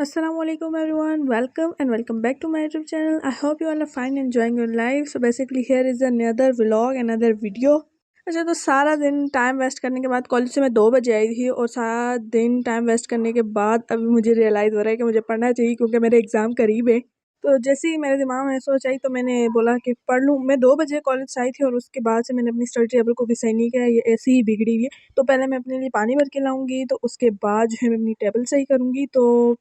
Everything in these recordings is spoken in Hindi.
Assalamualaikum everyone, welcome and welcome back to my YouTube channel. I hope you all are fine and enjoying your life. So basically here is another vlog, another video. अच्छा, तो सारा दिन टाइम वेस्ट करने के बाद कॉलेज से मैं 2 बजे आई थी और सारा दिन टाइम वेस्ट करने के बाद अभी मुझे रियलाइज़ हो रहा है कि मुझे पढ़ना चाहिए क्योंकि मेरे एग्ज़ाम करीब है। तो जैसे ही मेरे दिमाग में सोच आई तो मैंने बोला कि पढ़ लूँ। मैं 2 बजे कॉलेज से आई थी और उसके बाद से मैंने अपनी स्टडी टेबल को भी सही नहीं किया, ये ऐसी ही बिगड़ी हुई है। तो पहले मैं अपने लिए पानी भर के लाऊँगी, तो उसके बाद जो है मैं अपनी टेबल सही करूँगी, तो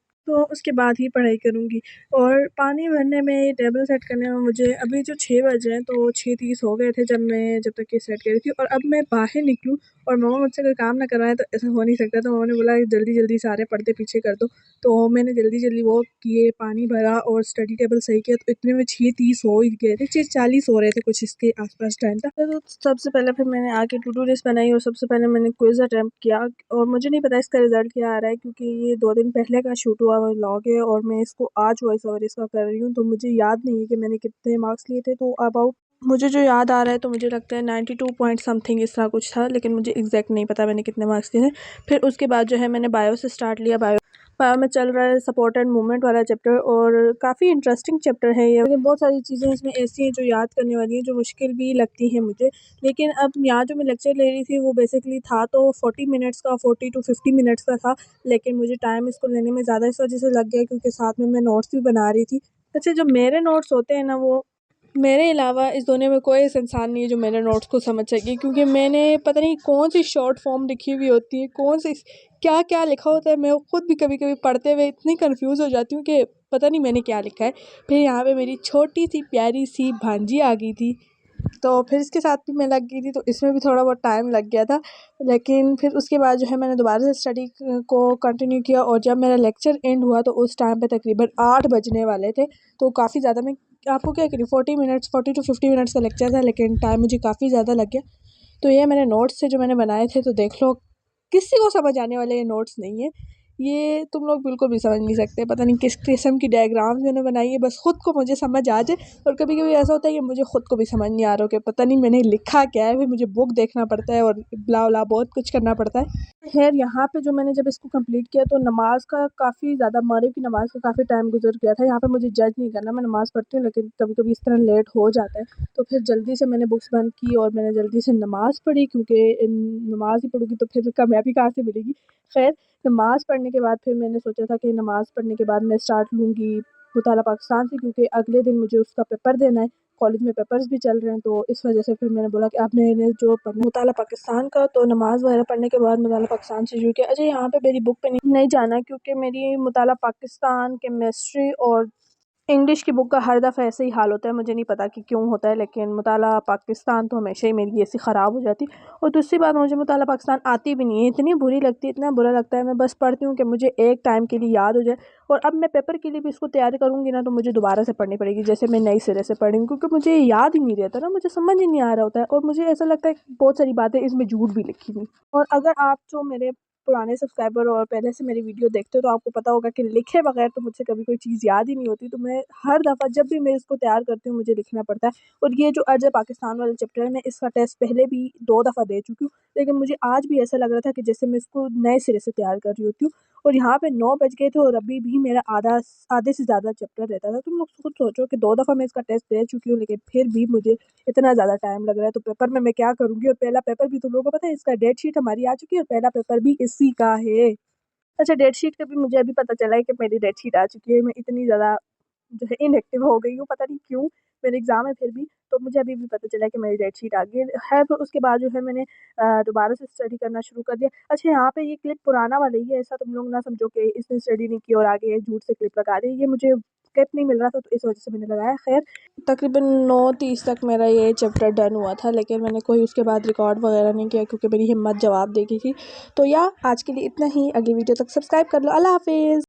उसके बाद ही पढ़ाई करूँगी। और पानी भरने में, टेबल सेट करने में मुझे अभी जो 6 बज रहे हैं तो 6:30 हो गए थे जब तक ये सेट कर रही थी। और अब मैं बाहर निकलूँ और मम्मा मुझसे कोई काम ना करवाएँ तो ऐसा हो नहीं सकता। तो मम्मा ने बोला जल्दी-जल्दी सारे पर्दे पीछे कर दो। तो मैंने जल्दी-जल्दी वो किए, पानी भरा और स्टडी टेबल सही किया, तो इतने में 6:30 हो ही गए थे, 6:40 हो रहे थे कुछ इसके आस-पास टाइम था। तो सबसे पहले फिर मैंने आके टू डू लिस्ट बनाई और सबसे पहले मैंने क्विज़ अटेम्प्ट किया। और मुझे नहीं पता इसका रिज़ल्ट क्या आ रहा है क्योंकि ये 2 दिन पहले का शूट हुआ हुआ व्लॉग है और मैं इसको आज वॉइस ओवर इसका कर रही हूँ, तो मुझे याद नहीं है कि मैंने कितने मार्क्स लिए थे। तो अबाउट मुझे जो याद आ रहा है तो मुझे लगता है 92 पॉइंट समथिंग इस तरह कुछ था, लेकिन मुझे एग्जैक्ट नहीं पता मैंने कितने मार्क्स लिए थे। फिर उसके बाद जो है मैंने बायो से स्टार्ट लिया। बायो में चल रहा है सपोर्ट एंड मूवमेंट वाला चैप्टर और काफ़ी इंटरेस्टिंग चैप्टर है ये, लेकिन बहुत सारी चीज़ें इसमें ऐसी हैं जो याद करने वाली हैं, जो मुश्किल भी लगती हैं मुझे। लेकिन अब यहाँ जो मैं लेक्चर ले रही थी वो बेसिकली था तो 40 मिनट्स का, 40 टू 50 मिनट्स का था, लेकिन मुझे टाइम इसको लेने में ज़्यादा इस वजह से लग गया क्योंकि साथ में मैं नोट्स भी बना रही थी। अच्छा, जो मेरे नोट्स होते हैं ना, वो मेरे अलावा इस दुनिया में कोई ऐसा इंसान नहीं है जो मेरे नोट्स को समझ सके, क्योंकि मैंने पता नहीं कौन सी शॉर्ट फॉर्म लिखी हुई होती है, कौन सी क्या क्या लिखा होता है। मैं खुद भी कभी कभी पढ़ते हुए इतनी कंफ्यूज हो जाती हूँ कि पता नहीं मैंने क्या लिखा है। फिर यहाँ पे मेरी छोटी सी प्यारी सी भांजी आ गई थी, तो फिर इसके साथ भी मैं लग गई थी, तो इसमें भी थोड़ा बहुत टाइम लग गया था। लेकिन फिर उसके बाद जो है मैंने दोबारा से स्टडी को कंटिन्यू किया और जब मेरा लेक्चर एंड हुआ तो उस टाइम पे तकरीबन 8 बजने वाले थे। तो काफ़ी ज़्यादा, मैं आपको क्या करी, 40 टू 50 मिनट्स का लेक्चर था, लेकिन टाइम मुझे काफ़ी ज़्यादा लग गया। तो ये मेरे नोट्स थे जो मैंने बनाए थे, तो देख लो, किसी को समझ आने वाले ये नोट्स नहीं है। ये तुम लोग बिल्कुल भी समझ नहीं सकते, पता नहीं किस किस्म की डायग्राम्स मैंने बनाई है, बस खुद को मुझे समझ आ जाए। और कभी कभी ऐसा होता है कि मुझे खुद को भी समझ नहीं आ रहा हो कि पता नहीं मैंने लिखा क्या है, फिर मुझे बुक देखना पड़ता है और ब्ला ब्ला बहुत कुछ करना पड़ता है। खैर, यहाँ पे जो मैंने जब इसको कंप्लीट किया तो नमाज का काफ़ी ज़्यादा, मगरिब की नमाज का काफ़ी टाइम गुजर गया था। यहाँ पे मुझे जज नहीं करना, मैं नमाज़ पढ़ती हूँ, लेकिन कभी कभी इस तरह लेट हो जाता है। तो फिर जल्दी से मैंने बुक्स बंद की और मैंने जल्दी से नमाज़ पढ़ी, क्योंकि नमाज़ ही पढ़ूँगी तो फिर कामयाबी कहाँ से मिलेगी। खैर, नमाज़ पढ़ने के बाद फिर मैंने सोचा था कि नमाज़ पढ़ने के बाद मैं स्टार्ट लूँगी मुताला पाकिस्तान से, क्योंकि अगले दिन मुझे उसका पेपर देना है। कॉलेज में पेपर्स भी चल रहे हैं, तो इस वजह से फिर मैंने बोला कि अब मैंने जो पढ़ना मुताला पाकिस्तान का, तो नमाज़ वगैरह पढ़ने के बाद मुताला पाकिस्तान से शुरू किया। अच्छा, यहाँ पे मेरी बुक पे नहीं जाना क्योंकि मेरी मुताला पाकिस्तान, केमिस्ट्री और इंग्लिश की बुक का हर दफ़ा ऐसे ही हाल होता है, मुझे नहीं पता कि क्यों होता है, लेकिन मुताला पाकिस्तान तो हमेशा ही मेरी ऐसी ख़राब हो जाती। और दूसरी बात, मुझे मुताला पाकिस्तान आती भी नहीं है, इतनी बुरी लगती है, इतना बुरा लगता है। मैं बस पढ़ती हूँ कि मुझे एक टाइम के लिए याद हो जाए, और अब मैं पेपर के लिए भी इसको तैयारी करूँगी ना तो मुझे दोबारा से पढ़नी पड़ेगी, जैसे मैं नई सिरे से पढ़ी हूँ, क्योंकि मुझे याद ही नहीं रहता ना, मुझे समझ ही नहीं आ रहा होता है। और मुझे ऐसा लगता है कि बहुत सारी बातें इसमें झूठ भी लिखी हुई। और अगर आप जो मेरे पुराने सब्सक्राइबर और पहले से मेरी वीडियो देखते हो तो आपको पता होगा कि लिखे बगैर तो मुझसे कभी कोई चीज़ याद ही नहीं होती। तो मैं हर दफ़ा जब भी मैं इसको तैयार करती हूँ मुझे लिखना पड़ता है। और ये जो अर्ज़ पाकिस्तान वाला चैप्टर है, मैं इसका टेस्ट पहले भी 2 दफ़ा दे चुकी हूँ, लेकिन मुझे आज भी ऐसा लग रहा था कि जैसे मैं इसको नए सिरे से तैयार कर रही होती हूँ। और यहाँ पे 9 बज गए थे और अभी भी मेरा आधे से ज़्यादा चैप्टर रहता था। तुम लोग खुद सोचो कि 2 दफ़ा मैं इसका टेस्ट दे चुकी हूँ, लेकिन फिर भी मुझे इतना ज़्यादा टाइम लग रहा है, तो पेपर में मैं क्या करूँगी। और पहला पेपर भी तुम लोगों को पता है, इसका डेट शीट हमारी आ चुकी है और पहला पेपर भी इसी का है। अच्छा, डेट शीट का भी मुझे अभी पता चला है कि मेरी डेट शीट आ चुकी है। मैं इतनी ज़्यादा जो है इनएक्टिव हो गई हूँ, पता नहीं क्यों। मेरे एग्ज़ाम है फिर भी, तो मुझे अभी भी पता चला है कि मेरी डेट शीट आ गई है। फिर उसके बाद जो है मैंने दोबारा से स्टडी करना शुरू कर दिया। अच्छा, यहाँ पे ये क्लिप पुराना वाला ही है, ऐसा तुम लोग ना समझो कि इसने स्टडी नहीं की और आगे झूठ से क्लिप लगा दी। ये मुझे क्लिप नहीं मिल रहा था तो इस वजह से मैंने लगाया। खैर, तकरीबन 9:30 तक मेरा ये चैप्टर डन हुआ था, लेकिन मैंने कोई उसके बाद रिकॉर्ड वगैरह नहीं किया क्योंकि मेरी हिम्मत जवाब दे गई थी। तो या आज के लिए इतना ही, अगली वीडियो तक सब्सक्राइब कर लो। अल्लाह हाफ़िज़।